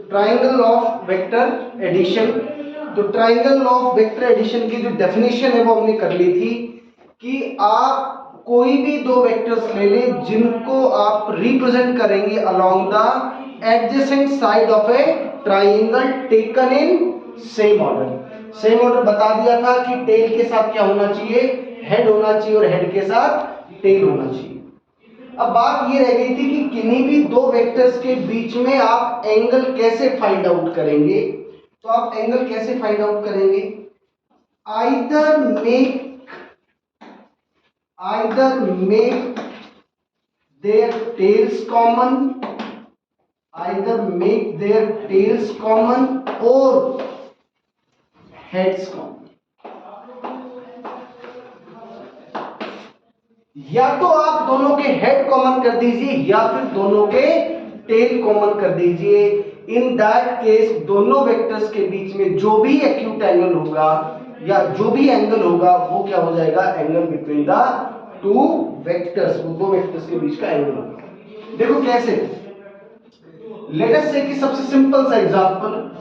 Triangle of vector addition. तो triangle of vector addition की जो डेफिनेशन है वो हमने कर ली थी कि आप कोई भी दो वेक्टर्स ले लें जिनको आप रिप्रेजेंट करेंगे along the adjacent side of A triangle taken in same order. Same order बता दिया था कि टेल के साथ क्या होना चाहिए, हेड होना चाहिए और हेड के साथ टेल होना चाहिए। अब बात ये रह गई थी कि किन्हीं भी दो वेक्टर्स के बीच में आप एंगल कैसे फाइंड आउट करेंगे। तो आप एंगल कैसे फाइंड आउट करेंगे, either make their tales common और हेड्स कॉमन। या तो आप दोनों के हेड कॉमन कर दीजिए या फिर दोनों के टेल कॉमन कर दीजिए। इन दैट केस दोनों वेक्टर्स के बीच में जो भी एक्यूट एंगल होगा या जो भी एंगल होगा वो क्या हो जाएगा, angle between the two vectors, वो दो वेक्टर्स के बीच का एंगल होगा। देखो कैसे, लेट अस से कि सबसे सिंपल सा एग्जांपल,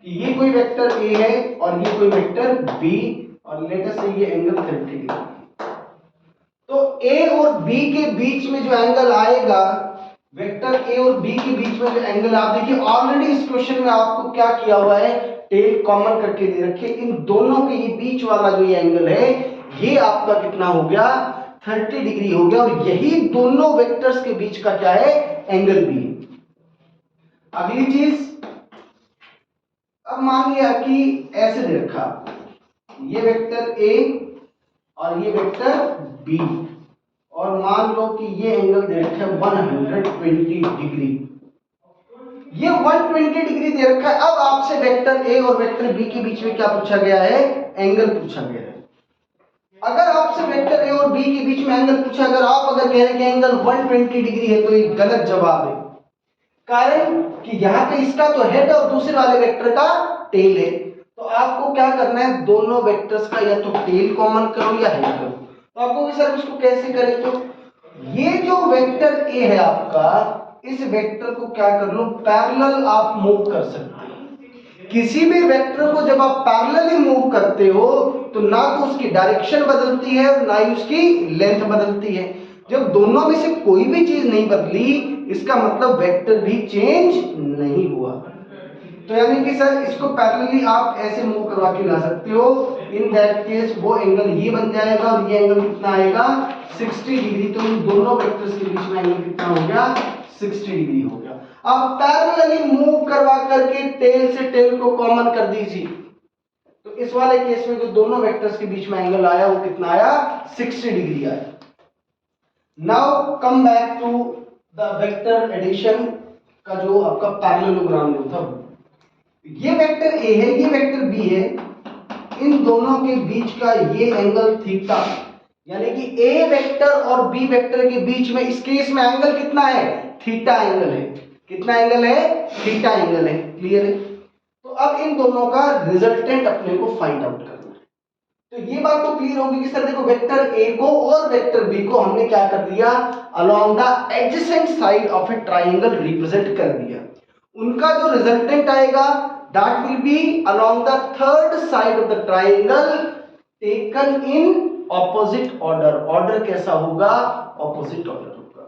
ये कोई वेक्टर ए है और ये कोई वेक्टर बी और लेट अस से ये एंगल 30 डिग्री। तो ए और बी के बीच में जो एंगल आएगा, वेक्टर ए और बी के बीच में जो एंगल, आप देखिए ऑलरेडी इस क्वेश्चन में आपको क्या किया हुआ है, टेल कॉमन करके दे रखे। इन दोनों के ये बीच वाला जो ये एंगल है ये आपका कितना हो गया, 30 डिग्री हो गया और यही दोनों वेक्टर्स के बीच का क्या है, एंगल बी। अगली चीज, अब मान लिया कि ऐसे दे रखा, ये वेक्टर ए और ये वेक्टर बी और मान लो कि ये एंगल दे रखा है 120 डिग्री, ये 120 डिग्री दे रखा है। अब आपसे वेक्टर ए और वेक्टर बी के बीच में क्या पूछा गया है, एंगल पूछा गया है। अगर आपसे वेक्टर ए और बी के बीच में एंगल पूछा, अगर आप कह रहे हैं कि एंगल 120 डिग्री है तो ये गलत जवाब है। कारण कि यहाँ पे इसका तो हेड और दूसरे वाले वेक्टर का टेल है। तो आपको क्या करना है, दोनों वेक्टर्स का या तो टेल कॉमन करो या हेड करो। तो आपको सर इसको कैसे करें, तो ये जो वेक्टर ए है आपका, इस वेक्टर को क्या कर लो, पैरेलल आप मूव कर सकते हो। किसी भी वेक्टर को जब आप पैरेलली मूव करते हो तो ना तो उसकी डायरेक्शन बदलती है और ना ही उसकी लेंथ बदलती है। जब दोनों में से कोई भी चीज नहीं बदली, इसका मतलब वेक्टर भी चेंज नहीं हुआ। तो यानी कि सर इसको पैरेलली आप ऐसे मूव करवा के ला सकते हो। इन दैट केस वो एंगल ये बन जाएगा और ये एंगल कितना आएगा, 60 डिग्री। तो इन दोनों वेक्टर्स के बीच में एंगल कितना हो गया, 60 डिग्री हो गया। आप पैरेलली मूव करवा करके टेल से टेल को कॉमन कर दीजिए। तो इस वाले केस में जो दोनों वेक्टर्स के बीच में एंगल आया वो कितना आया, 60 डिग्री आया। Now come back to the vector addition का जो आपका पैरेललोग्राम जो था, ये वेक्टर ए है, ये वेक्टर बी है, इन दोनों के बीच का ये एंगल थीटा, यानी कि ए वेक्टर और बी वेक्टर के बीच में इस केस में एंगल कितना है, थीटा एंगल है। कितना एंगल है, थीटा एंगल है। क्लियर है। तो अब इन दोनों का रिजल्टेंट अपने को फाइंड आउट करना है। तो ये बात तो क्लियर होगी कि सर देखो वेक्टर ए को और वेक्टर बी को हमने क्या कर दिया, along the adjacent side of A triangle represent कर दिया। उनका जो रिजल्टेंट आएगा that will be along the third side of the triangle taken in opposite order। Order कैसा होगा, ऑपोजिट ऑर्डर होगा।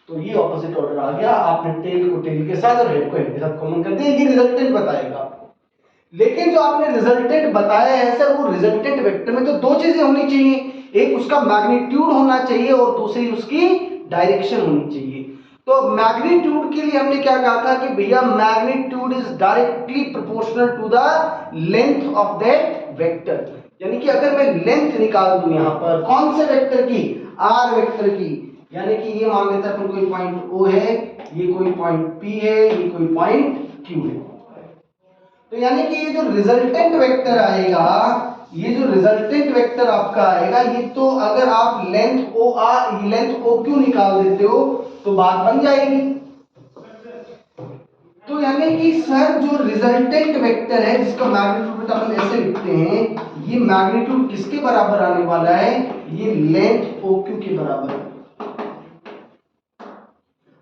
तो ये ऑपोजिट ऑर्डर आ गया, आपने टेल को टेल के साथ और हेड को हेड के साथ कॉमन कर दिया, ये रिजल्टेंट बताएगा आपको। लेकिन जो आपने रिजल्टेंट बताया है सर, वो रिजल्टेंट वेक्टर में तो दो चीजें होनी चाहिए, एक उसका मैग्नीट्यूड होना चाहिए और दूसरी उसकी डायरेक्शन होनी चाहिए। तो मैग्नीट्यूड के लिए हमने क्या कहा था कि भैया magnitude is directly proportional to the length of that vector. यानी कि अगर मैं लेंथ निकाल दूं यहां पर कौन से वेक्टर की, आर वेक्टर की, यानी कि ये मान लेते हैं कोई पॉइंट ओ है, ये कोई पॉइंट पी है, ये कोई पॉइंट क्यू है। तो यानी कि ये जो रिजल्टेंट वेक्टर आएगा, ये जो रिजल्टेंट वेक्टर आपका आएगा, ये तो अगर आप length O R, length O Q निकाल देते हो तो बात बन जाएगी। तो यानी कि सर जो रिजल्टेंट वेक्टर है जिसका मैग्नीट्यूड अपन ऐसे लिखते हैं, ये मैग्नीट्यूड किसके बराबर आने वाला है, ये लेंथ ओ क्यू के बराबर है।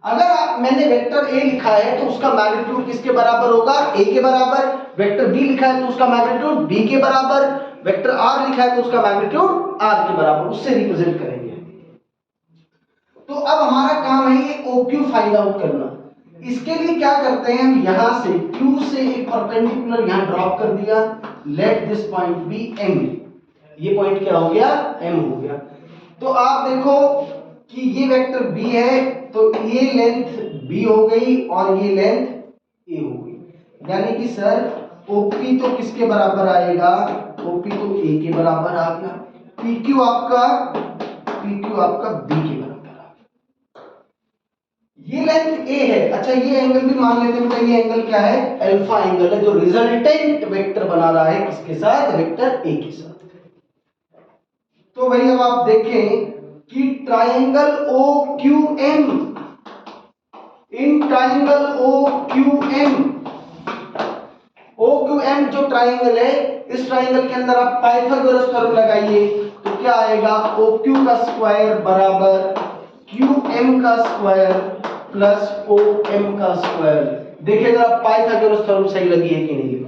मैंने वेक्टर ए लिखा है तो उसका मैग्नीट्यूड किसके बराबर होगा, ए के बराबर। वेक्टर बी लिखा है तो उसका मैग्नीट्यूड बी के बराबर। वेक्टर आर लिखा है तो उसका मैग्नीट्यूड आर के बराबर, उससे रिप्रेजेंट करेंगे। तो अब हमारा काम है ये OQ फाइंड आउट करना। इसके लिए क्या करते हैं, हम यहां से Q से एक परपेंडिकुलर यहां ड्रॉप कर दिया। Let this point B M। ये पॉइंट क्या हो गया, M हो गया। तो आप देखो कि ये वेक्टर B है तो ये लेंथ B हो गई और ये लेंथ A हो गई। यानी कि सर OP तो किसके बराबर आएगा, OP तो A के बराबर आ गया। PQ आपका B के बराबर। ये लेंथ A है। अच्छा ये एंगल भी मान लेते हैं बेटा, ये एंगल क्या है, अल्फा एंगल है, जो रिजल्टेंट वेक्टर बना रहा है किसके साथ, वेक्टर A के साथ। तो भाई अब आप देखें कि triangle OQM, in triangle OQM जो ट्रायंगल है, इस ट्रायंगल के अंदर आप पाइथागोरस थ्योरम लगाइए तो क्या आएगा, OQ का स्क्वायर बराबर QM का स्क्वायर प्लस OM का स्क्वायर। देखिए जरा पाइथागोरस थ्योरम सही लगी है कि नहीं।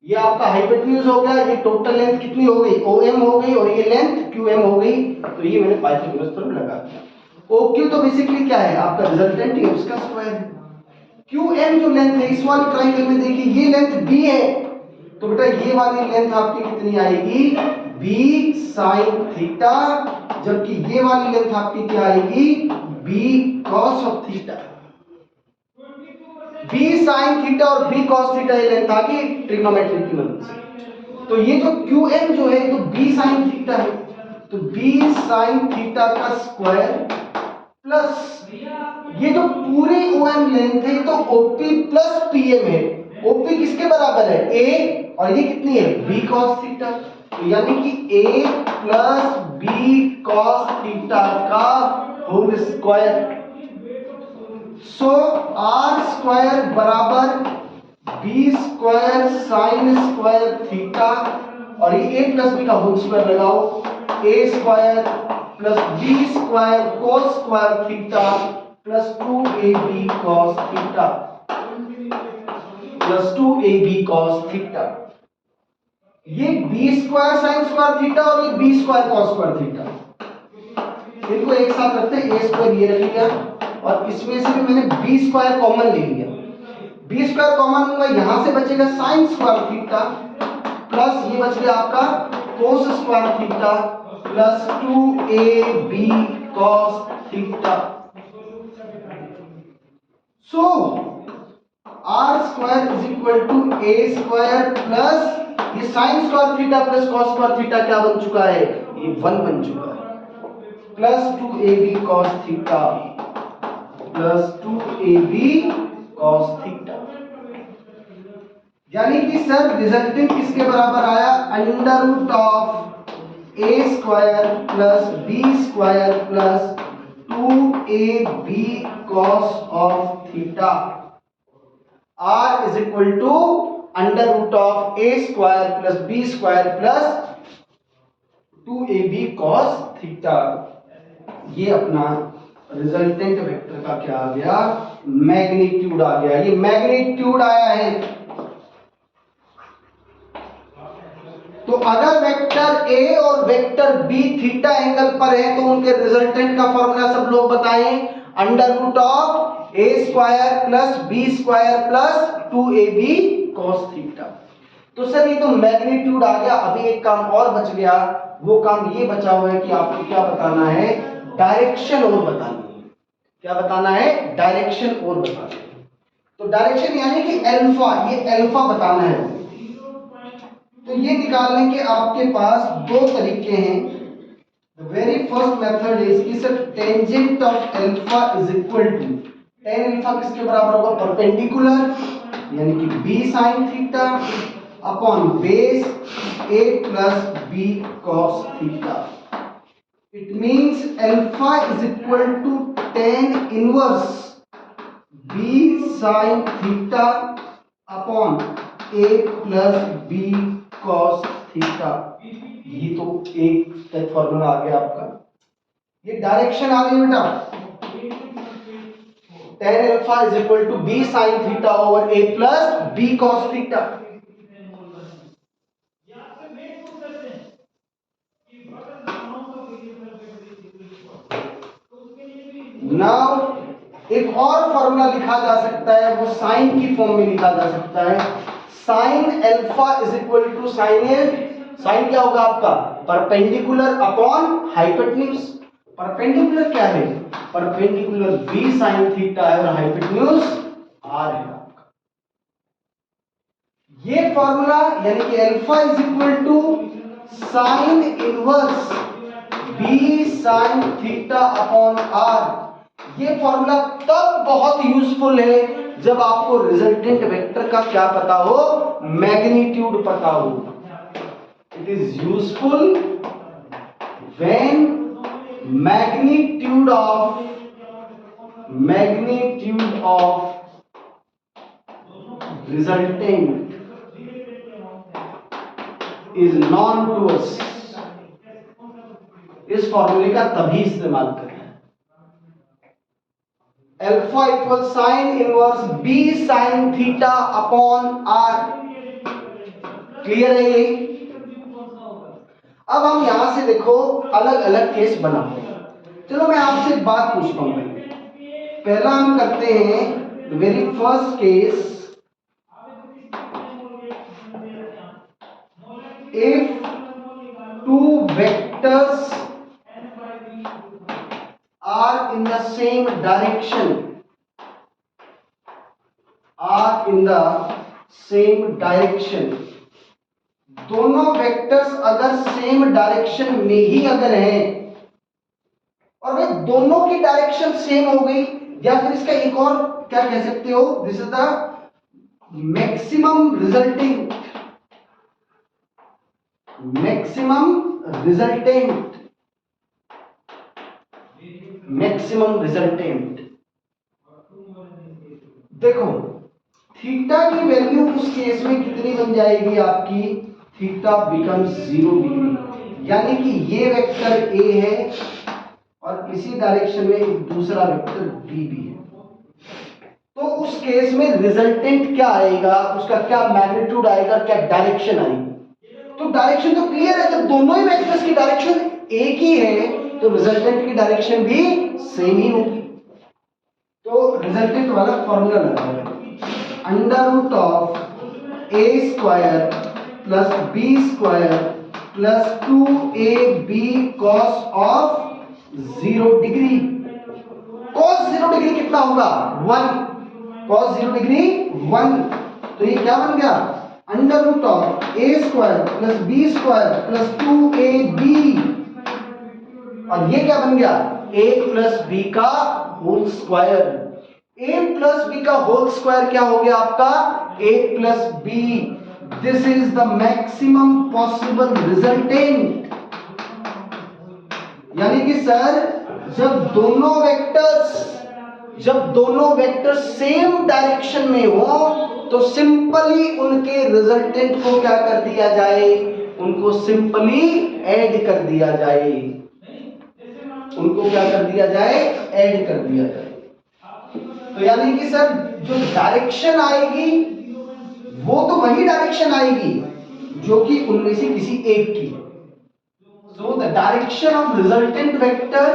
ये आपका हाइपोटेन्यूज हो गया, ये टोटल लेंथ कितनी हो गई, OM हो गई, और ये लेंथ QM हो गई। तो ये मैंने पाइथागोरस थ्योरम लगा दिया। OQ तो बेसिकली क्या है, आपका रिजल्टेंट ही उसका स्क्वायर है। QM जो लेंथ है इस वाले ट्रायंगल में देखिए ये लेंथ B है, तो बेटा ये वाली लेंथ आपकी कितनी आएगी, B sin थीटा, जबकि ये वाली लेंथ आपकी क्या आएगी, B cos of theta. B sin theta और B cos थीटा ये लेंथ आ गई ट्रिग्नोमेट्री की मदद से। तो ये जो QM जो है तो B sin थीटा है, तो B sin थीटा का स्क्वायर प्लस ये जो पूरी OM लेंथ है तो OP प्लस PM है। OP किसके बराबर है, A, और ये कितनी है, B cos थीटा। तो यानी कि A plus B cos theta का होल स्क्वायर। सो R स्क्वायर बराबर B square sine square theta, और ये A प्लस B का होल स्क्वायर लगाओ, A square plus B square cos square theta plus 2AB cos theta plus 2AB cos theta. ये B square sine square theta और ये B square cos square theta, इनको एक साथ रखते हैं, A स्क्वायर ये रख लिया और इसमें से भी मैंने B स्क्वायर कॉमन ले लिया। B स्क्वायर कॉमन लूंगा, यहां से बचेगा साइन स्क्वायर थीटा प्लस ये बच गया आपका cos square theta plus 2AB cos theta. So R square is equal to A square plus ये sine square theta plus cos square theta क्या बन चुका है, ये 1 बन चुका है, plus 2AB cos theta plus 2AB cos theta. यानी कि सर रिजल्टेंट किसके बराबर आया, under root of A square plus B square plus 2AB cos of theta. R is equal to under root of A square plus B square plus 2AB cos theta. ये अपना resultant vector का क्या आ गया, magnitude आ गया। ये magnitude आया है। तो अगर वेक्टर A और वेक्टर B थीटा एंगल पर है तो उनके रिजल्टेंट का फॉर्मूला सब लोग बताएं, under root of A square plus B square plus 2AB cos theta. तो सर ये तो मैग्नीट्यूड आ गया। अभी एक काम और बच गया, वो काम ये बचा हुआ है कि आपको क्या बताना है, डायरेक्शन और बतानी है। क्या बताना है, डायरेक्शन और बताना है। तो डायरेक्शन यानी कि अल्फा, ये अल्फा बताना है। तो ये निकालने के आपके पास दो तरीके हैं। The very first method is कि sir tangent of alpha is equal to tan alpha किसके बराबर होगा, परपेंडिकुलर यानी कि b sin theta upon base a plus b cos theta. It means alpha is equal to tan inverse b sin theta upon a plus b cos theta. ये तो एक formula आ गया आपका। ये डायरेक्शन आ गई बेटा। tan alpha is equal to b sin theta over a plus b cos theta. Now एक और फॉर्मूला लिखा जा सकता है, वो साइन की फॉर्म में लिखा जा सकता है. Sine alpha is equal to sine क्या होगा आपका परपेंडिकुलर अपॉन हाइपोटेन्यूज. परपेंडिकुलर क्या है, परपेंडिकुलर b sin थीटा है और हाइपोटेन्यूज r है आपका. ये फॉर्मूला यानी कि alpha is equal to sine inverse b sin theta upon r. ये फॉर्मूला तब बहुत यूजफुल है जब आपको रिजल्टेंट वेक्टर का क्या पता हो, मैग्नीट्यूड पता हो. It is useful when magnitude of resultant is known to us. इस फॉर्मूले का तभी इस्तेमाल करें. Alpha equal sign inverse b sin theta upon r. Clear है ये? अब हम यहां से देखो अलग अलग केस बनाते हैं. चलो मैं आपसे एक बात पूछता हूं. पहला हम करते हैं very first case. If two vectors are in the same direction, दोनों वेक्टर्स अगर सेम डायरेक्शन में ही अगर हैं और वे दोनों की डायरेक्शन सेम हो गई, या फिर इसका एक और क्या कह सकते हो, this is the maximum resultant. देखो थीटा की वैल्यू उस केस में कितनी बन जाएगी आपकी, थीटा बिकम्स 0 डिग्री. यानी कि ये वेक्टर ए है और इसी डायरेक्शन में एक दूसरा वेक्टर बी भी है. तो उस केस में रिजल्टेंट क्या आएगा, उसका क्या मैग्नीट्यूड आएगा, क्या डायरेक्शन आएगी. तो डायरेक्शन तो क्लियर है, जब दोनों ही वेक्टर्स की डायरेक्शन एक ही है तो रिजल्टेंट की डायरेक्शन भी सेम ही होगी. तो रिजल्टेंट वाला फॉर्मूला लगाओ, under root of A square plus B square plus 2ab cos of 0 degree. Cos 0 degree कितना होगा 1. Cos 0 degree 1. तो ये क्या बन गया, under root of A square plus B square plus 2ab. और ये क्या बन गया, a प्लस बी का whole square. a plus B का होल स्क्वायर क्या हो गया आपका, a plus B. This is the maximum possible resultant. यानी कि सर जब दोनों वेक्टर्स सेम डायरेक्शन में हो तो सिंपली उनके रिजल्टेंट को क्या कर दिया जाए, उनको सिंपली ऐड कर दिया जाए. ऐड कर दिया जाए. तो यानी कि सर जो डायरेक्शन आएगी वो तो वही डायरेक्शन आएगी जो कि उनमें से किसी एक की. So the direction of resultant vector,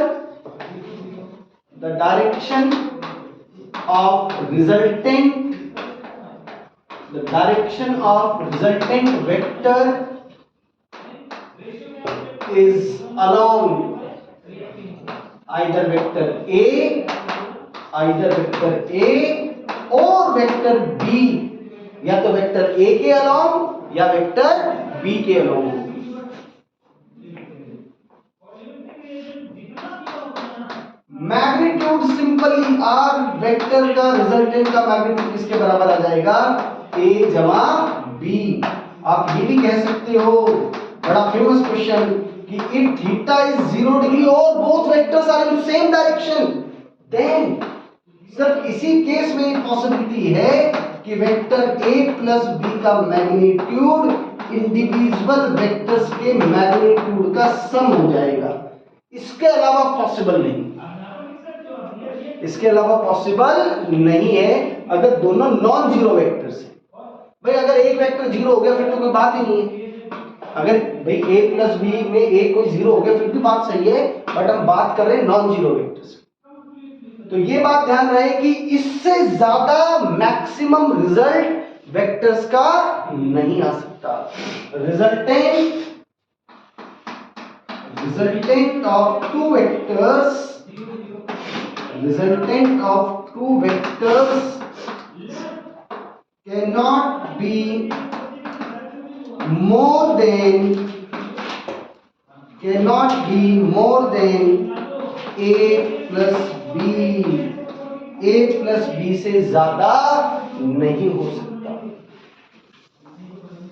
the direction of resultant vector is along either vector A और वेक्टर B, या तो वेक्टर A के अलोंग या वेक्टर B के along. Magnitude simply R vector का रिजल्टेंट का मैग्नीट्यूड किसके बराबर आ जाएगा, A जमा B. आप ये भी कह सकते हो, बड़ा फेमस क्वेश्चन, कि if theta is 0 degree और both vectors are in same direction, then सिर्फ इसी केस में एक पॉसिबिलिटी है कि वेक्टर a प्लस b का मैग्नीट्यूड इंडिविजुअल वेक्टर्स के मैग्नीट्यूड का सम हो जाएगा. इसके अलावा पॉसिबल नहीं. इसके अलावा पॉसिबल नहीं है अगर दोनों नॉन जीरो वेक्टर्स हैं। भाई अगर एक वेक्टर जीरो हो गया फिर तो कोई बात ही नहीं है। अगर भाई a प्लस बी में a कोई जीरो हो गया फिर भी बात सही है, बट हम बात कर रहे हैं नॉन जीरो वेक्टर्स। तो ये बात ध्यान रहे कि इससे ज्यादा मैक्सिमम रिजल्ट वेक्टर्स का नहीं आ सकता। Resultant of two vectors cannot be more than a plus b से ज्यादा नहीं हो सकता।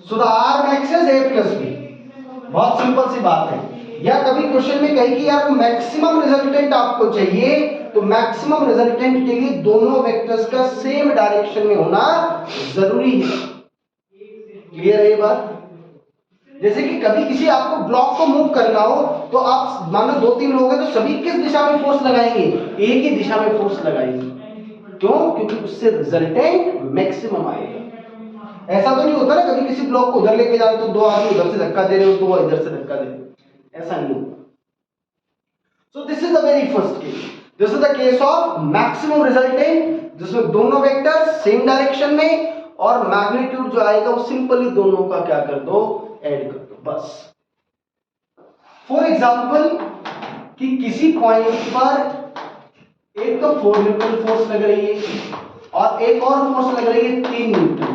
So the R max is a plus b। बहुत सिंपल सी बात है। या कभी क्वेश्चन में कही कि यार मैक्सिमम रिजल्टेंट आपको चाहिए, तो मैक्सिमम रिजल्टेंट के लिए दोनों वेक्टर्स का सेम डायरेक्शन में होना जरूरी है। क्लियर है ये बात? जैसे कि कभी किसी आपको ब्लॉक को मूव करना हो तो आप मानो 2-3 लोग हैं तो सभी किस दिशा में फोर्स लगाएंगे? एक ही दिशा में फोर्स लगाएंगे। क्यों? क्योंकि उससे रिजल्टेंट मैक्सिमम आएगा। ऐसा तो नहीं होता ना कभी किसी ब्लॉक को उधर लेके जा रहे तो 2 आदमी उधर से धक्का दे रहे हो तो वो इधर से धक्का दे रहे हो, ऐसा नहीं होता। So this is the very first case. This is the case of maximum resultant जिसमें दोनों वेक्टर सेम डायरेक्शन में और मैग्नीट्यूड जो आएगा वो सिंपली दोनों का क्या कर दो, ऐड कर दो बस। फॉर एग्जांपल कि किसी पॉइंट पर एक तो 4 न्यूटन फोर्स लग रही है और एक और फोर्स लग रही है 3 न्यूटन,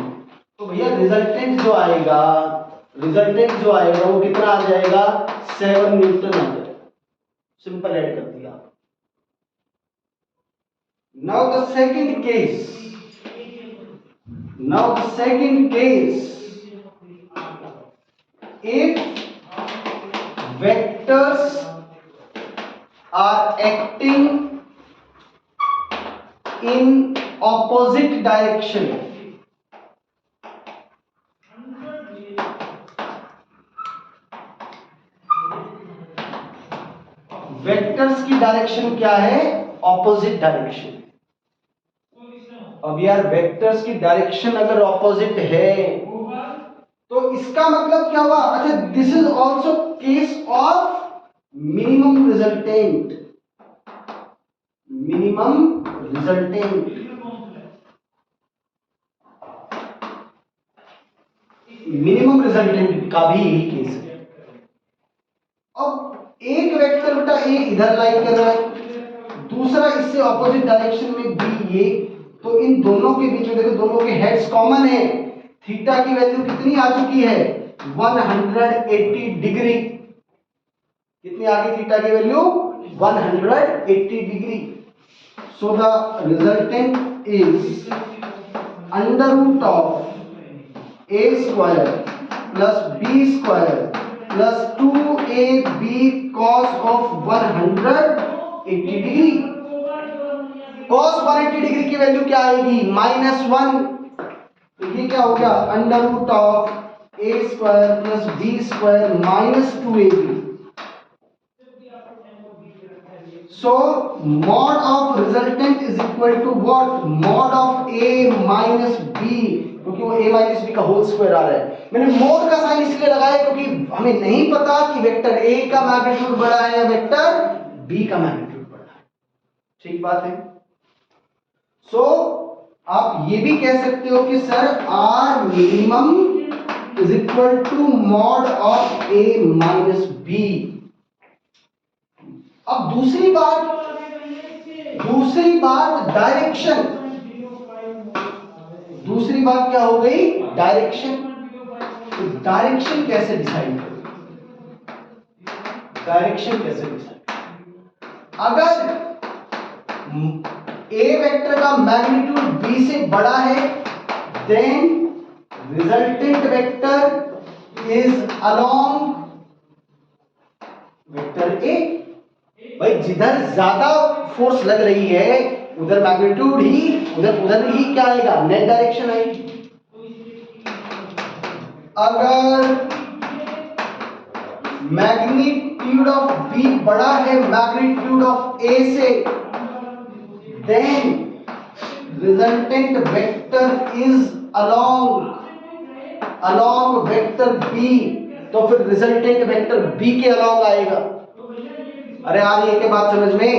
तो भैया रिजल्टेंट जो आएगा वो कितना आ जाएगा? 7 न्यूटन आ जाएगा। सिंपल ऐड कर दिया। Now the second case, if vectors are acting in opposite direction, vectors की डायरेक्शन क्या है? Opposite direction. अब यार वेक्टर्स की डायरेक्शन अगर ऑपोजिट है तो इसका मतलब क्या हुआ? अच्छा, this is also case of minimum resultant. Minimum resultant का भी यही केस है। अब एक वेक्टर बेटा ए इधर लाई कर रहा है, दूसरा इससे ऑपोजिट डायरेक्शन में बी ये, तो इन दोनों के बीच में देखो दोनों के हेड्स कॉमन है। थीटा की वैल्यू कितनी आ चुकी है? 180 डिग्री। कितनी आ गई थीटा की value? 180 degree. So the resultant is under root of A square plus B square plus 2ab cos of 180 degree. cos 180 degree की वैल्यू क्या आएगी? -1। तो ये क्या हो गया? Under root of A square plus B square minus 2ab। So mod of resultant is equal to what? Mod of a minus b, क्योंकि वो a माइनस b का होल स्क्वायर आ रहा है। मैंने मॉड का साइन इसलिए लगाया क्योंकि हमें नहीं पता कि वेक्टर a का मैग्नीट्यूड बड़ा है या वेक्टर b का मैग्नीट्यूड बड़ा है। ठीक बात है। सो आप ये भी कह सकते हो कि sir r minimum is equal to mod of a minus b। अब दूसरी बात डायरेक्शन। दूसरी बात क्या हो गई? डायरेक्शन। तो डायरेक्शन कैसे डिसाइड करें? अगर a वेक्टर का मैग्नीट्यूड b से बड़ा है then resultant vector is along vector a। भाई जिधर ज्यादा फोर्स लग रही है उधर मैग्नीट्यूड ही उधर ही क्या आएगा? नेट डायरेक्शन आएगी। अगर मैग्नीट्यूड ऑफ b बड़ा है मैग्नीट्यूड ऑफ a से then resultant vector is along vector b, तो फिर रिजल्टेंट वेक्टर b के अलॉन्ग आएगा। अरे आ रही है क्या बात समझ में?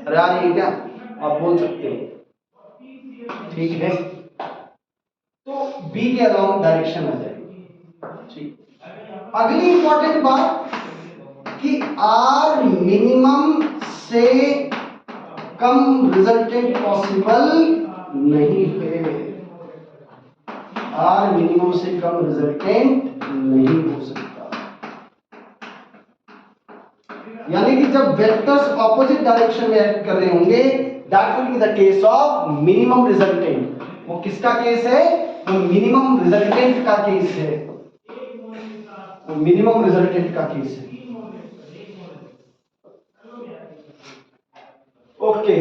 अरे आ रही है क्या? आप बोल सकते हो, ठीक है। तो b के अलॉन्ग डायरेक्शन आ जाएगी, ठीक। अगली इंपॉर्टेंट बात कि r मिनिमम से कम रिजल्टेंट पॉसिबल नहीं है। r मिनिमम से कम रिजल्टेंट नहीं हो सकता। यानी कि जब वेक्टर्स ऑपोजिट डायरेक्शन में एक्ट कर रहे होंगे, that will be the case of minimum resultant. वो किसका केस है? वो मिनिमम रिजल्टेंट का केस है, वो मिनिमम रिजल्टेंट का केस है। ओके,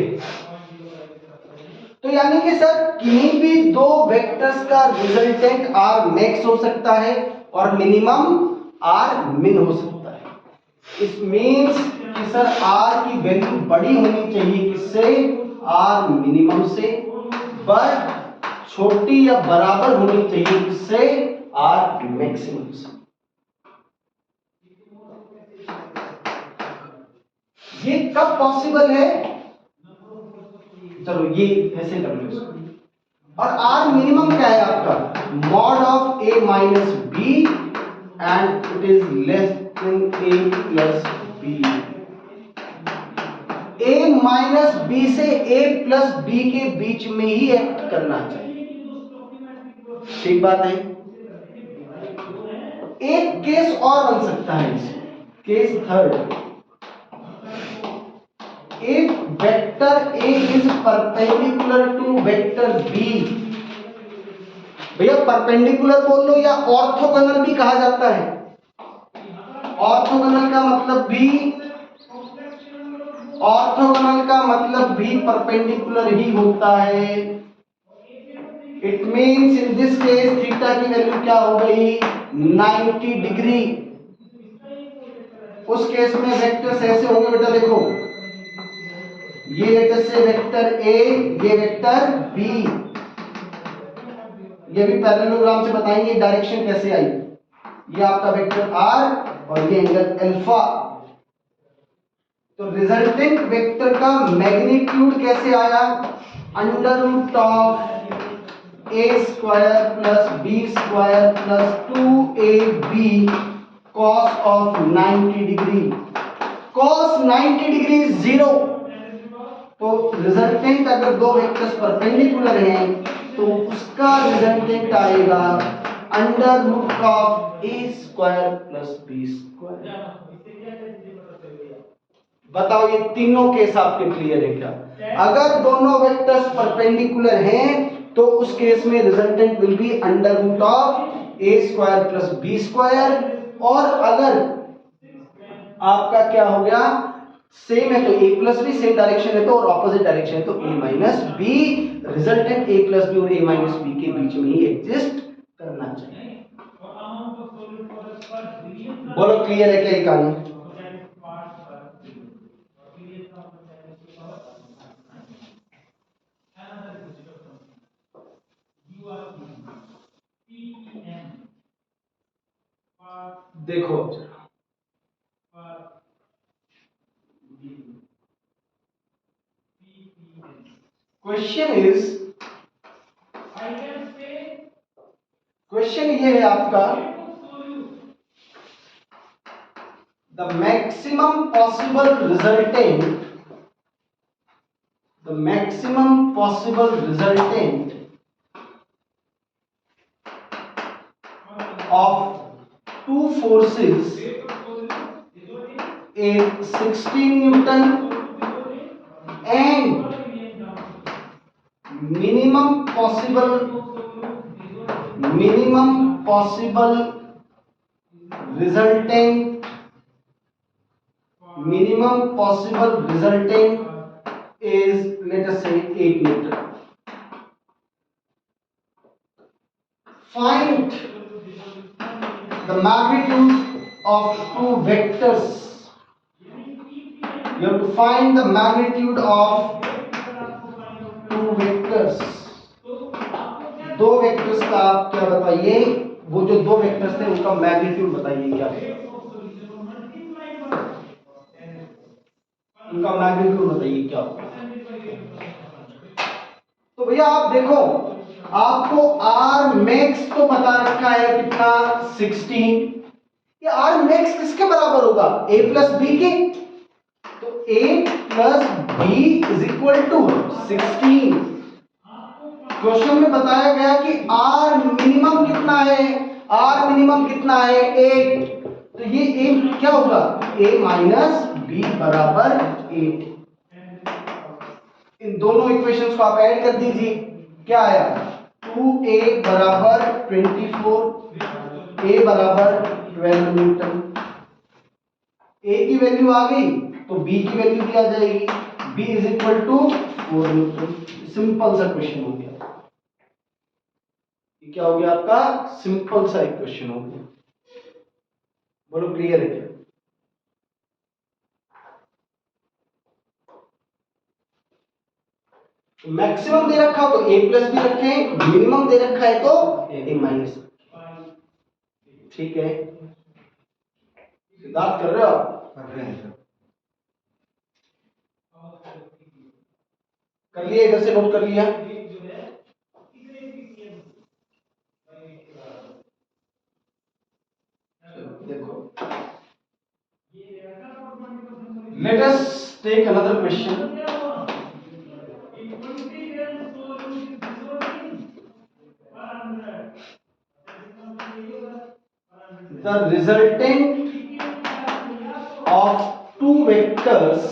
तो यानी कि सर किन्हीं भी दो वेक्टर्स का रिजल्टेंट r मैक्स हो सकता है और मिनिमम r मिन हो सकता है। इट मींस कि सर r की वैल्यू बड़ी होनी चाहिए किससे? r मिनिमम से, बट छोटी या बराबर होनी चाहिए किससे? r मैक्सिमम से। ये कब पॉसिबल है? चलो ये ऐसे कर लो इसको। और r मिनिमम क्या है आपका? Mod of a minus B and it is less than a plus B. a minus B से a प्लस बी के बीच में ही एक्ट करना चाहिए, ठीक बात है। एक केस और बन सकता है, case third, if vector a is perpendicular to vector b। भैया परपेंडिकुलर बोल लो या ऑर्थोगोनल भी कहा जाता है। ऑर्थोगोनल का मतलब भी परपेंडिकुलर ही होता है। It means in this case theta की वैल्यू क्या हो गई? 90 डिग्री। उस केस में वेक्टर्स ऐसे होंगे बेटा, देखो ये लेटर से वेक्टर a, ये वेक्टर b, ये भी पैरेललोग्राम से बताएंगे डायरेक्शन कैसे आई। ये आपका वेक्टर r और ये एंगल अल्फा। तो रिजल्टेंट वेक्टर का मैग्नीट्यूड कैसे आया? Under root of a square plus b square plus 2ab cos of 90 degree. cos 90 degree 0। तो रिजल्टेंट अगर दो वेक्टर्स परपेंडिकुलर हैं तो उसका रिजल्टेंट आएगा under root of a square plus b square. बताओ ये तीनों केस आपके क्लियर है क्या? अगर दोनों वेक्टर्स परपेंडिकुलर हैं तो उस केस में resultant will be under root of a square plus b square. और अगर आपका क्या हो गया, सेम है तो a plus B, same direction है तो और ऑपोजिट डायरेक्शन है तो a minus B. Resultant a plus B और a माइनस बी के बीच में ही एग्जिस्ट करना चाहिए। बोलो क्लियर है क्या ये कहानी? देखो क्वेश्चन ये है आपका, the maximum possible resultant of two forces is 16 Newton and minimum possible resultant is, let us say, 8 Newton. Find the magnitude of two vectors. You have to find the magnitude of vectors का आप क्या बताइए, वो जो दो vectors थे उनका magnitude बताइए क्या है, उनका मैग्नीट्यूड बताइए क्या होगा। तो भैया आप देखो, आपको आर मैक्स तो बता रखा है कितना 16, ये आर मैक्स किसके बराबर होगा, a प्लस बी के, तो a plus B is equal to 16। Question में बताया गया कि आर मिनिमम कितना है, आर मिनिमम कितना है 8, तो ये a क्या होगा, a माइनस बी बराबर 8। इन दोनों इक्वेशंस को आप ऐड कर दीजिए, क्या आया 2a बराबर 24, a बराबर 12 न्यूटन। a की वैल्यू आ गई तो b की वैल्यू भी आ जाएगी, b is equal to 4 newton. Simple सा क्वेश्चन हो गया, ये क्या हो गया आपका, सिंपल सा इक्वेशन हो गया। बोलो क्लियर है क्या? मैक्सिमम दे रखा हो तो a प्लस भी रखें, मिनिमम दे रखा है तो a माइनस। ठीक है, सिद्धार्थ कर रहे हो आप? कर रहे हैं। कर लिया, इधर से नोट कर लिया। देखो, let us take another question. The resultant of two vectors,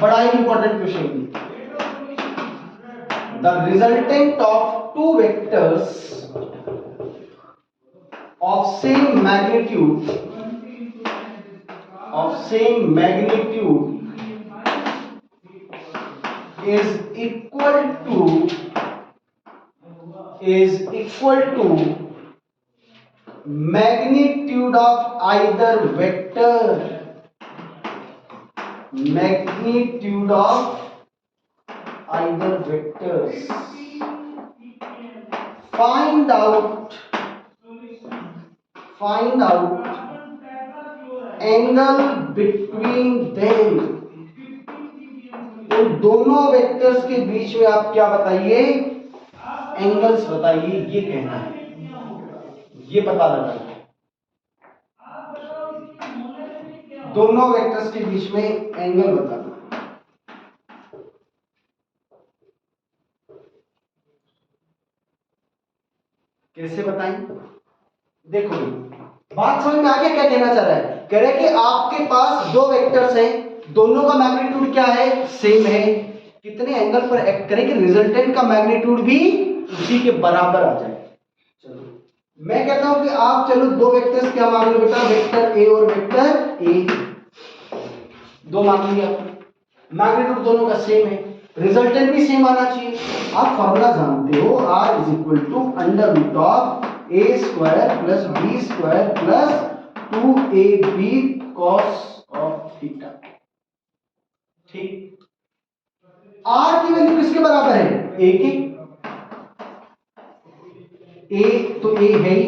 बड़ा ही important question, the resultant of two vectors of same magnitude is equal to magnitude of either vector, magnitude of either vectors. Find out angle between them. उन दोनों vectors के बीच में आप क्या बताइए, एंगल्स बताइए, ये कहना है, ये पता लगाना है। दोनों वेक्टर्स के बीच में एंगल बताना। कैसे बताएं? देखो बात समझ में आ गया क्या कहना चाह रहा है, कह रहे कि आपके पास दो वेक्टर्स हैं, दोनों का मैग्नीट्यूड क्या है, सेम है, कितने एंगल पर एक्ट करें कि रिजल्टेंट का मैग्नीट्यूड भी उसी के बराबर आ जाए। चलो मैं कहता हूं कि आप चलो दो वेक्टर्स क्या मान लो बेटा, वेक्टर ए और वेक्टर ए, दो मान लिया, मैग्नीट्यूड दोनों का सेम है, रिजल्टेंट भी सेम आना चाहिए। आप फॉर्मूला जानते हो, r is equal to under root of A square plus B square plus 2ab cos of theta. ठीक, r की वैल्यू किसके बराबर है, a के, a तो a है ही,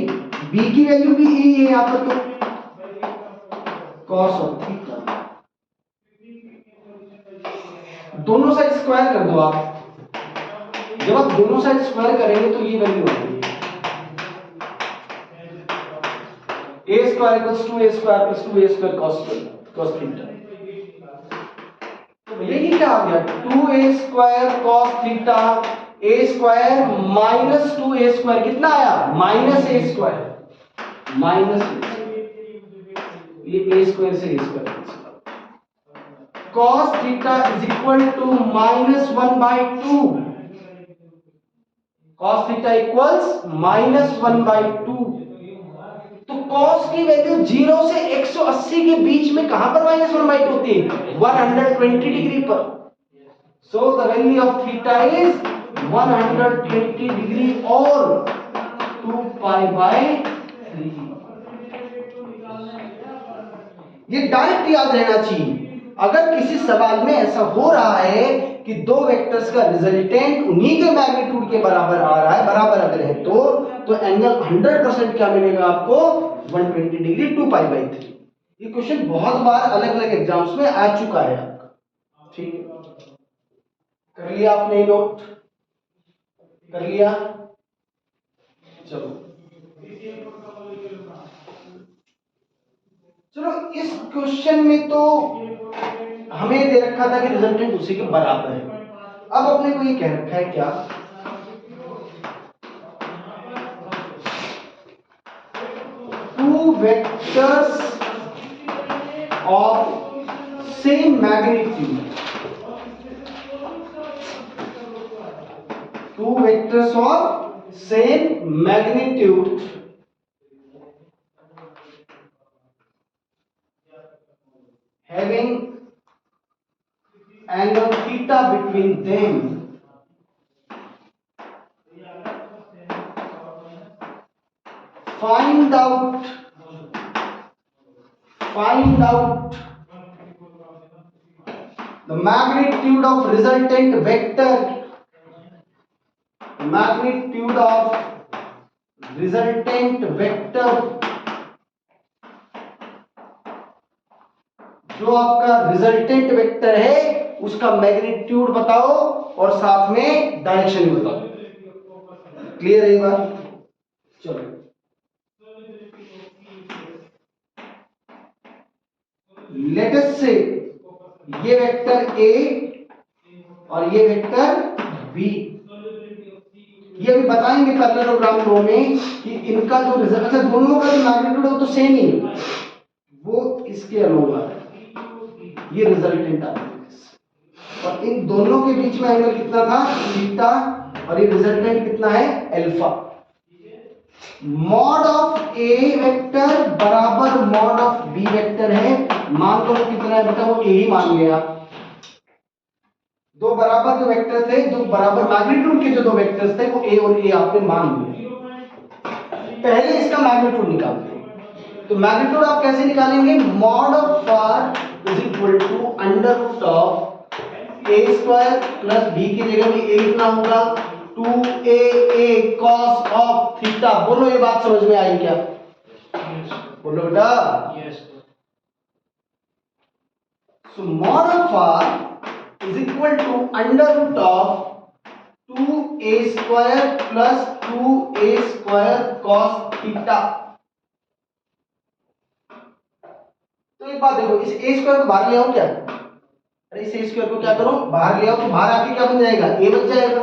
b की वैल्यू भी a है यहां पर, तो कॉस ऑफ थीटा। दोनों साइड स्क्वायर कर दो आप, जब आप दोनों साइड स्क्वायर करेंगे तो ये वैल्यू आएगी a square equals to a square plus 2a square cos theta. तो भैया ये क्या आ गया, 2a square cos theta, a square minus 2a square कितना आया, माइनस a स्क्वायर, माइनस ये a स्क्वायर से a square cos theta is equal to -1/2, cos theta equals -1/2। तो cos की वैल्यू 0 से 180 के बीच में कहां पर -1/2 होती है, 120 डिग्री पर। So the value of theta is 120 degree और 2π/3। ये डायरेक्ट याद रहना चाहिए। अगर किसी सवाल में ऐसा हो रहा है कि दो वेक्टर्स का रिजल्टेंट उन्हीं के मैग्नीट्यूड के बराबर आ रहा है, बराबर अगर है तो एंगल 100% क्या मिलेगा आपको 120 डिग्री 2π/3। ये क्वेश्चन बहुत बार अलग अलग एग्जाम्स में आ चुका है आपका। ठीक है, कर लिया आपने नोट, कर लिया। चलो इस क्वेश्चन में तो हमें दे रखा था कि रिजल्टेंट उसी के बराबर है। अब अपने को ये कह रखा है क्या, two vectors of same magnitude, two vectors of same magnitude having angle theta between them find out the magnitude of resultant vector, magnitude of resultant vector, जो आपका रिजल्टेंट वेक्टर है उसका मैग्नीट्यूड बताओ और साथ में डायरेक्शन भी बताओ। क्लियर है ये बात? चलो लेट अस से ये वेक्टर ए और ये वेक्टर बी, ये भी बताएंगे पैरेललोग्राम लो में कि इनका जो रिजल्ट, अच्छा दोनों का जो मैग्नीट्यूड है वो तो सेम ही है, वो इसके अलोंग आ रहा है, ये रिजल्टेंट आ रहा है और इन दोनों के बीच में एंगल कितना था थीटा और ये रिजल्टेंट कितना है alpha. Mod of A vector बराबर मॉड ऑफ बी वेक्टर है, मान लो कितना है बेटा, वो ए ही मान लिया। दो बराबर जो वेक्टर थे, जो बराबर मैग्नीट्यूड के जो दो वेक्टर्स थे वो ए और ए आपने मान लिए। पहले इसका मैग्नीट्यूड निकालते हैं, तो मैग्नीट्यूड आप कैसे निकालेंगे, mod of R is equal to under root of a square plus b की जगह में a कितना होगा 2a cos ऑफ थीटा। बोलो ये बात समझ में आई क्या? बोलो बेटा। Yes. So mod of r is equal to under root of 2a square plus 2a square cos theta. तो एक बात देखो, इस a स्क्वायर को बाहर ले आओ क्या, अरे इस स्क्वायर को क्या करो बाहर ले आओ, तो बाहर आके क्या बन जाएगा a बच जाएगा।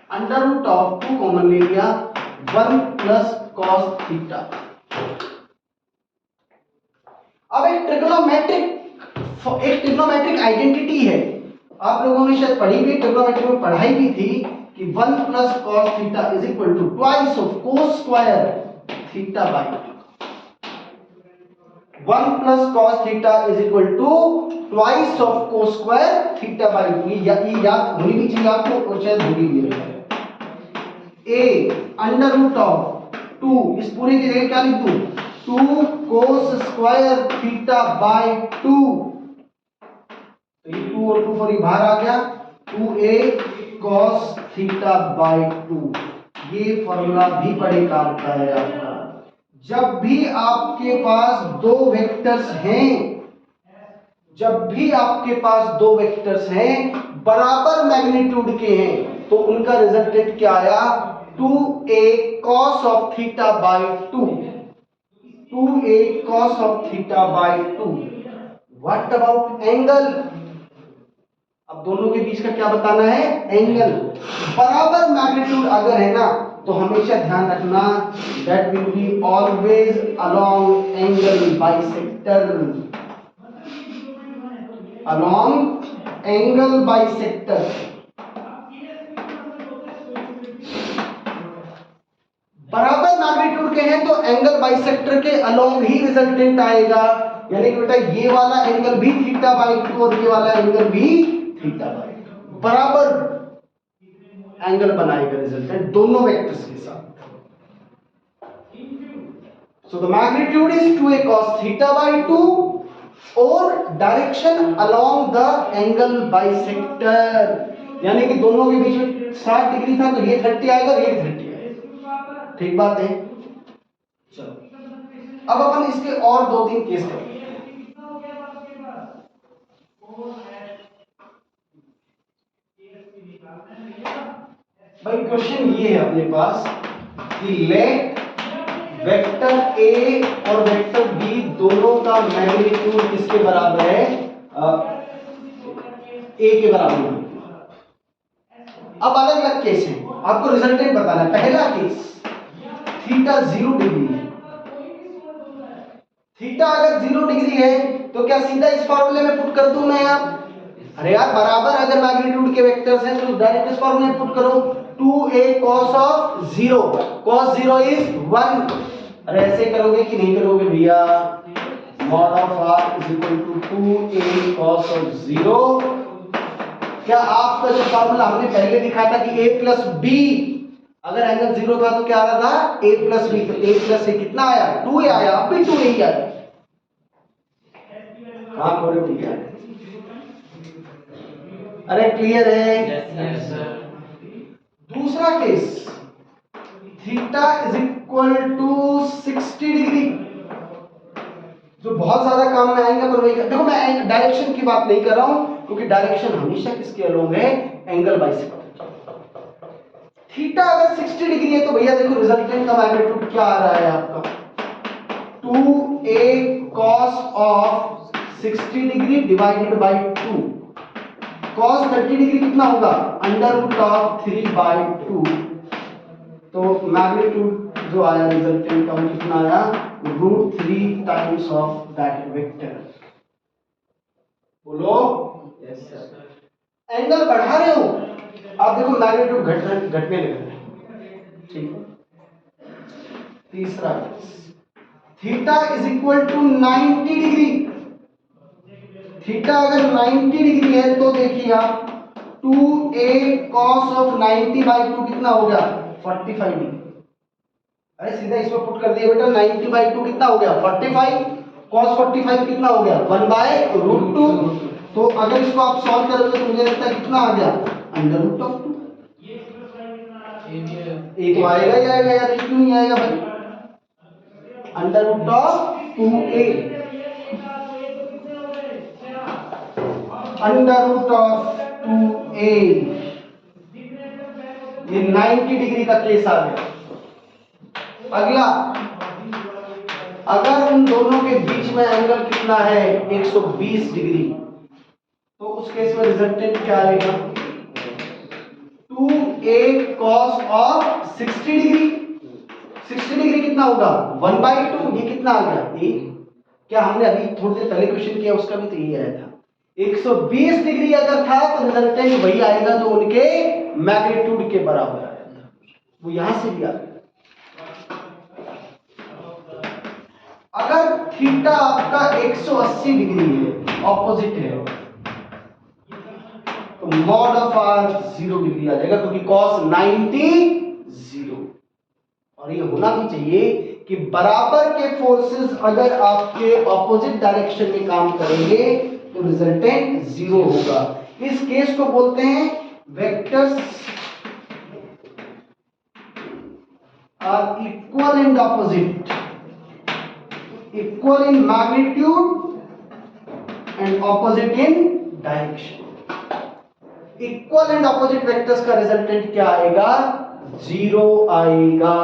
अंडर रूट ऑफ 2 कॉमन ले लिया 1 प्लस cos थीटा। अब एक ट्रिग्नोमेट्रिक आइडेंटिटी है, आप लोगों ने शायद पढ़ी भी, ट्रिग्नोमेट्री में पढ़ाई भी थी कि 1 plus cos theta is equal to twice of cos square theta by 2। 1 plus cos theta is equal to twice of cos square theta by 2। ये याद होनी भी चाहिए आपको और शायद भूली भी है। a अंडर रूट ऑफ 2, इस पूरे की जगह क्या लिख दूं 2 cos square theta by 2, तो ये 2 और 2 पर बाहर आ गया 2a cos theta by 2। ये फॉर्मूला भी बड़े काम का है आपका। जब भी आपके पास दो वेक्टर्स हैं, जब भी आपके पास दो वेक्टर्स हैं बराबर मैग्नीट्यूड के हैं, तो उनका रिजल्टेंट क्या आया 2a cos of theta by 2, 2a cos of theta by 2। What about angle, अब दोनों के बीच का क्या बताना है एंगल। बराबर मैग्नीट्यूड अगर है ना तो हमेशा ध्यान रखना that will be always along angle bisector, along angle bisector। बराबर मैग्नीट्यूड के हैं तो एंगल बाइसेक्टर के अलोंग ही रिजल्टेंट आएगा, यानी कि बेटा ये वाला एंगल भी थीटा बाई 2 और ये वाला एंगल भी थीटा बाई 2, बराबर एंगल बनाएगा रिजल्टेंट दोनों वेक्टर्स के साथ। So the magnitude is 2a cos theta by 2 और direction along the angle bisector, यानी कि दोनों के बीच में 60 डिग्री था तो ये 30 आएगा और ये भी 30 आएगा। ठीक बात है। चलो अब अपन इसके और 2-3 केस करेंगे। भाई क्वेश्चन ये है अपने पास कि लेट वेक्टर ए और वेक्टर बी दोनों का मैग्नीट्यूड किसके बराबर है? ए के बराबर है। अब अलग अलग केस है, आपको रिजल्टेंट बताना है। पहला केस थीटा 0 डिग्री है। थीटा अगर 0 डिग्री है तो क्या सीधा इस फॉर्मूले में पुट कर दूं मैं आप? अरे यार बराबर अगर मैग्नीट्यूड के वेक्टर्स हैं तो डायरेक्ट इस फॉर्मूले में पुट करो 2a cos of 0, cos 0 is 1। अरे ऐसे करोगे कि नहीं करोगे भैया? mod of r is equal to 2a cos of 0। क्या आपका जो फॉर्मूला हमने पहले लिखा था कि a प्लस b, अगर एंगल 0 था तो क्या आ रहा था? a प्लस b, तो a प्लस a कितना आया? 2a आया। अब भी 2a ही आया। हाँ थोड़े भैया, अरे क्लियर है? Yes sir. दूसरा case theta is equal to 60 degree, जो बहुत ज्यादा काम में आएंगे पर वही। देखो मैं डायरेक्शन की बात नहीं कर रहा हूं क्योंकि डायरेक्शन हमेशा किसके अलोंग है? Angle bisector. थीटा अगर 60 डिग्री है तो भैया देखो रिजल्टेंट का मैग्नीट्यूड क्या आ रहा है आपका? 2a cos of 60 degree divided by 2। cos 30 degree कितना होगा? Under root of 3/2। तो मैग्नीट्यूड जो आया रिजल्टेंट का वो कितना आया? √3 टाइम्स ऑफ दैट वेक्टर। बोलो यस सर। एंगल बढ़ा रहे हो आप, देखो मैग्नीट्यूड घटने लग रहा है। ठीक है। तीसरा theta is equal to 90 degree. Theta अगर 90 डिग्री है तो देखिए आप 2a cos ऑफ 90/2 कितना हो गया? 45 डिग्री। अरे सीधा इसमें पुट कर दिया बेटा, 90/2 कितना हो गया? 45। cos 45 कितना हो गया? 1/√2। तो अगर इसको आप सॉल्व करोगे तो मुझे लगता है कितना आ गया? Under root of 2। ये तो आएगा ही आएगा यार, क्यों नहीं आएगा भाई? Under root of 2a under root of 2a। ये 90 डिग्री का केस आ गया। अगला, अगर उन दोनों के बीच में एंगल कितना है? 120 डिग्री, तो उस केस में रिजल्टेंट क्या आएगा? 2a cos of 60 degree. 60 degree कितना होगा? 1/2। ये कितना आ गया? a। क्या हमने अभी थोड़ी देर पहले क्वेश्चन किया उसका भी तो यही आया था। 120 डिग्री अगर था तो रिजल्टेंट वही आएगा जो उनके मैग्नीट्यूड के बराबर आया था, वो यहां से भी आ गया। अगर थीटा आपका 180 डिग्री है, ऑपोजिट है, तो मॉड ऑफ r 0 डिग्री आ जाएगा क्योंकि cos 90 0। और ये होना भी चाहिए कि बराबर के फोर्सेस अगर आपके ऑपोजिट डायरेक्शन में काम करेंगे तो रिजल्टेंट 0 होगा। इस केस को बोलते हैं vectors are equal and opposite, equal in magnitude and opposite in direction. Equal and opposite vectors का रिजल्टेंट क्या आएगा? 0 आएगा।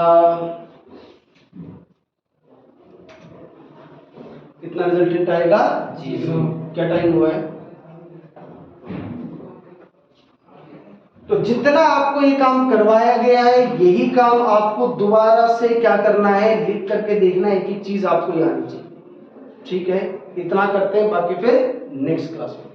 कितना रिजल्टेंट आएगा? 0। क्या टाइम हुआ है? तो जितना आपको ये काम करवाया गया है यही काम आपको दोबारा से क्या करना है? लिख करके देखना है, एक ही चीज आपको याद आनी चाहिए। ठीक है, इतना करते हैं, बाकी फिर नेक्स्ट क्लास में।